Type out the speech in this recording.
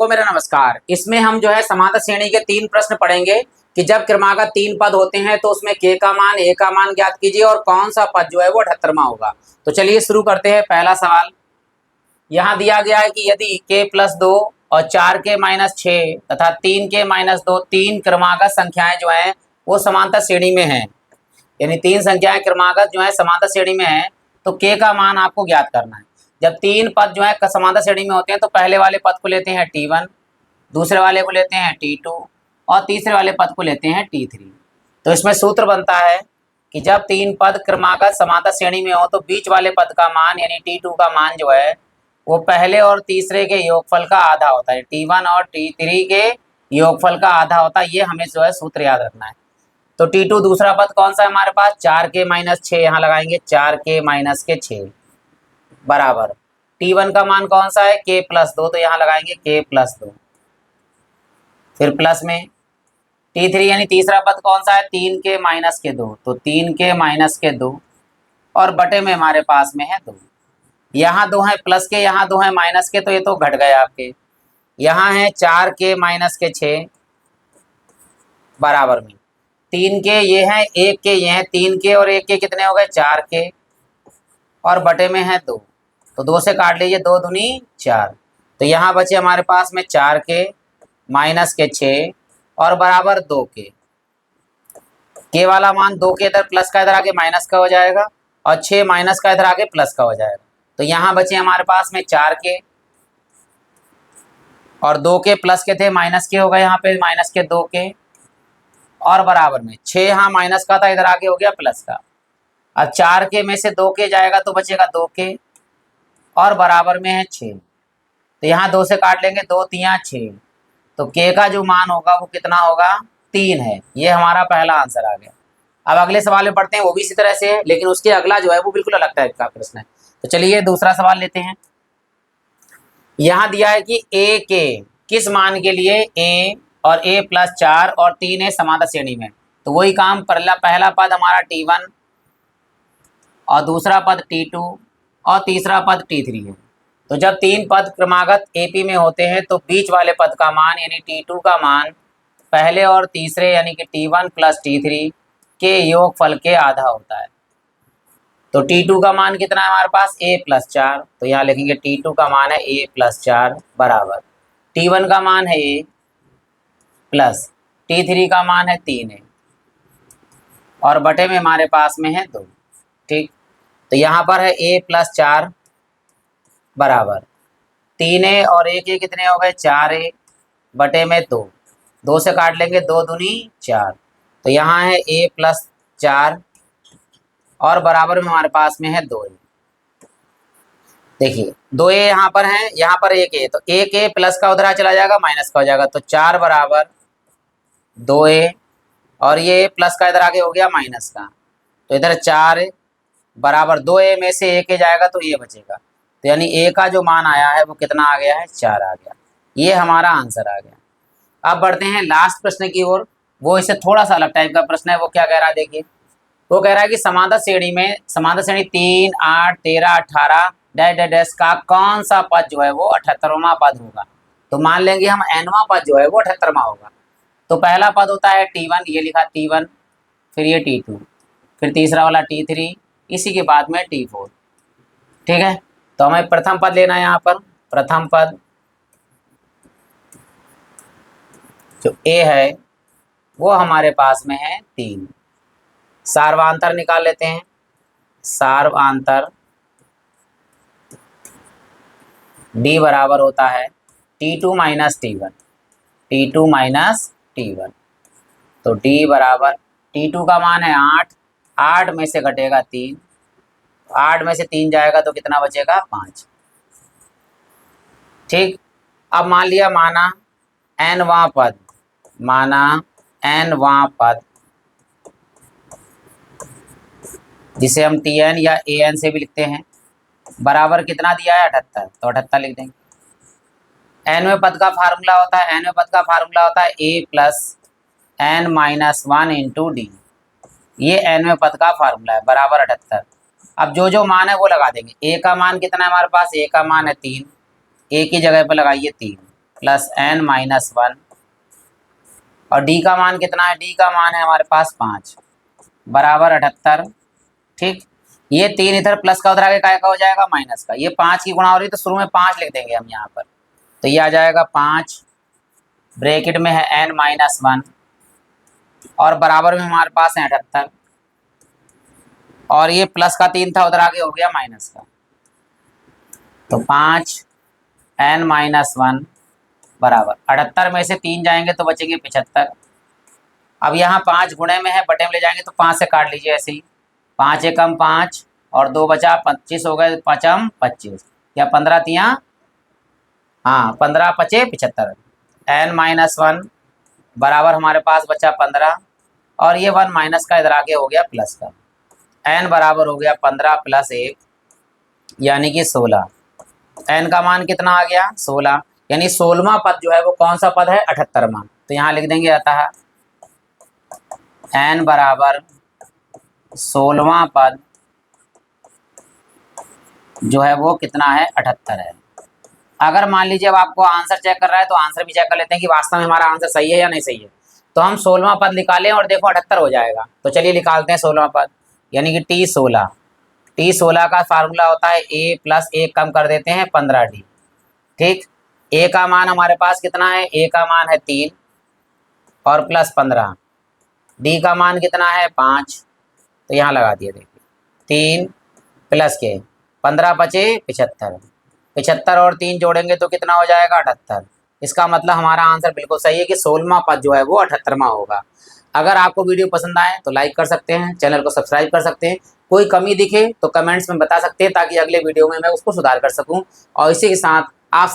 को मेरा नमस्कार। इसमें हम जो है समांतर श्रेणी के 3 प्रश्न पढ़ेंगे कि जब क्रमागत 3 पद होते हैं तो उसमें के का मान, ए का मान ज्ञात कीजिए और कौन सा पद जो है वो 78वां होगा। तो चलिए शुरू करते हैं। पहला सवाल यहाँ दिया गया है कि यदि k + 2 और 4k - 6 तथा 3k - 2 तीन क्रमागत संख्याएं जो हैं वो समांतर श्रेणी में हैं, यानी 3 संख्याएं क्रमागत जो है समांतर श्रेणी में है, तो k का मान आपको ज्ञात करना है। जब 3 पद जो है समांतर श्रेणी में होते हैं तो पहले वाले पद को लेते हैं t1, दूसरे वाले को लेते हैं t2 और तीसरे वाले पद को लेते हैं t3। तो इसमें सूत्र बनता है कि जब 3 पद क्रमागत समांतर श्रेणी में हो तो बीच वाले पद का मान यानी t2 का मान जो है वो पहले और तीसरे के योगफल का आधा होता है। t1 और t3 के योगफल का आधा होता है। ये हमें जो है सूत्र याद रखना है। तो t2 दूसरा पद कौन सा है हमारे पास, 4k - 6, यहाँ लगाएंगे 4k - 6 बराबर t1 का मान कौन सा है, k + 2, तो यहाँ लगाएंगे k + 2, फिर प्लस में t3 यानी तीसरा पद कौन सा है, 3k - 2, तो 3k - 2 और बटे में हमारे पास में है 2। यहाँ 2 है प्लस के, यहाँ 2 है माइनस के, तो ये तो घट गए आपके। यहाँ है 4k - 6 बराबर में 3k, ये है 1k, ये है 3k और 1k कितने हो गए, 4k और बटे में है 2, तो 2 से काट लीजिए, 2 दूनी 4, तो यहाँ बचे हमारे पास में 4k - 6 और बराबर 2k। k वाला मान 2 के इधर प्लस का इधर आके माइनस का हो जाएगा और 6 माइनस का इधर आके प्लस का हो जाएगा। तो यहाँ बचे हमारे पास में 4k और 2k प्लस के थे माइनस के हो गए, यहाँ पे माइनस के 2k और बराबर में 6, यहाँ माइनस का था इधर आके हो गया प्लस का। अब 4k में से 2k जाएगा तो बचेगा 2k और बराबर में है 6, तो यहाँ 2 से काट लेंगे, 2 3 6, तो k का जो मान होगा वो कितना होगा, 3 है। ये हमारा पहला आंसर आ गया। अब अगले सवाल में पढ़ते हैं, वो भी इसी तरह से है लेकिन उसके अगला जो है वो बिल्कुल अलग टाइप का प्रश्न है। तो चलिए दूसरा सवाल लेते हैं। यहाँ दिया है कि a के किस मान के लिए a और a + 4 और 3 है समांतर श्रेणी में। तो वही काम, पहला पद हमारा t1 और दूसरा पद t2 और तीसरा पद t3 है। तो जब 3 पद क्रमागत AP में होते हैं तो बीच वाले पद का मान यानी t2 का मान पहले और तीसरे यानी कि t1 + t3 के योगफल के आधा होता है। तो t2 का मान कितना है हमारे पास, a + 4, तो यहाँ लिखेंगे t2 का मान है a + 4 बराबर t1 का मान है a प्लस t3 का मान है 3 है और बटे में हमारे पास में है 2। ठीक, तो यहाँ पर है a + 4 बराबर 3a और 1a कितने हो गए, 4a बटे में 2, 2 से काट लेंगे, 2 दूनी 4, तो यहाँ है a + 4 और बराबर में हमारे पास में है 2a। देखिए 2a यहाँ पर है, यहाँ पर 1a, तो 1a प्लस का उधर चला जाएगा माइनस का हो जाएगा, तो 4 बराबर 2a और ये प्लस का इधर आगे हो गया माइनस का, तो इधर 4 बराबर 2a में से 1a जाएगा तो ये बचेगा, तो यानी a का जो मान आया है वो कितना आ गया है, 4 आ गया। ये हमारा आंसर आ गया। अब बढ़ते हैं लास्ट प्रश्न की ओर। वो इससे थोड़ा सा अलग टाइप का प्रश्न है। वो क्या कह रहा है, देखिए वो कह रहा है कि समांतर श्रेणी 3, 8, 13, 18 डैश डैश डैश का कौन सा पद जो है वो 78वां पद होगा। तो मान लेंगे हम nवां पद जो है वो 78वां होगा। तो पहला पद होता है t1, ये लिखा t1, फिर ये t2, फिर तीसरा वाला t3, इसी के बाद में t4। ठीक है, तो हमें प्रथम पद लेना है। यहाँ पर प्रथम पद जो a है वो हमारे पास में है 3। सार्वधातुक निकाल लेते हैं। सार्वधातुक d बराबर होता है t2 - t1, t2 - t1, तो d बराबर t2 का मान है 8, 8 में से घटेगा 3, 8 में से 3 जाएगा तो कितना बचेगा, 5। ठीक, अब मान लिया माना nवां पद, माना nवां पद जिसे हम tn या an से भी लिखते हैं, बराबर कितना दिया है, 78, तो 78 लिख देंगे। nवें पद का फार्मूला होता है, nवें पद का फार्मूला होता है a + n - 1 × d, ये nवें पद का फार्मूला है, बराबर 78। अब जो जो मान है वो लगा देंगे। a का मान कितना है हमारे पास, a का मान है 3, a की जगह पर लगाइए 3, प्लस n माइनस 1 और d का मान कितना है, d का मान है हमारे पास 5 बराबर 78। ठीक, ये 3 इधर प्लस का उधर आगे काय का हो जाएगा माइनस का, ये 5 की गुणा हो रही है तो शुरू में 5 लिख देंगे हम यहाँ पर, तो ये आ जाएगा 5 ब्रैकेट में है n माइनस 1 और बराबर में हमारे पास है 78 और ये प्लस का 3 था उधर आगे हो गया माइनस का, तो 5 n माइनस 1 बराबर 78 में से 3 जाएंगे तो बचेंगे 75। अब यहाँ 5 गुणे में है, बटे में ले जाएंगे तो 5 से काट लीजिए ऐसे ही, 5 एकम 5 और 2 बचा 25 हो गए, 5m 25 या 15 तिया, हाँ 15 पचे 75, n माइनस 1 बराबर हमारे पास बचा 15 और ये 1 माइनस का इधर आगे हो गया प्लस का, n बराबर हो गया 15 प्लस 1 यानी कि 16। n का मान कितना आ गया 16, यानी 16वां पद जो है वो कौन सा पद है 78वां, तो यहाँ लिख देंगे अतः n बराबर 16वां पद जो है वो कितना है 78 है। अगर मान लीजिए अब आपको आंसर चेक कर रहा है तो आंसर भी चेक कर लेते हैं कि वास्तव में हमारा आंसर सही है या नहीं सही है। तो हम 16वां पद निकालें और देखो 78 हो जाएगा, तो चलिए निकालते हैं 16वां पद, यानी कि T16 का फार्मूला होता है a प्लस 1 कम कर देते हैं 15d। ठीक, a का मान हमारे पास कितना है, a का मान है 3 और प्लस 15, d का मान कितना है 5, तो यहाँ लगा दिए देखिए 3 प्लस के 15 बचे 75, 75 और 3 जोड़ेंगे तो कितना हो जाएगा 78। इसका मतलब हमारा आंसर बिल्कुल सही है कि 16वां पद जो है वो 78वां होगा। अगर आपको वीडियो पसंद आए तो लाइक कर सकते हैं, चैनल को सब्सक्राइब कर सकते हैं, कोई कमी दिखे तो कमेंट्स में बता सकते हैं ताकि अगले वीडियो में मैं उसको सुधार कर सकूं। और इसी के साथ आप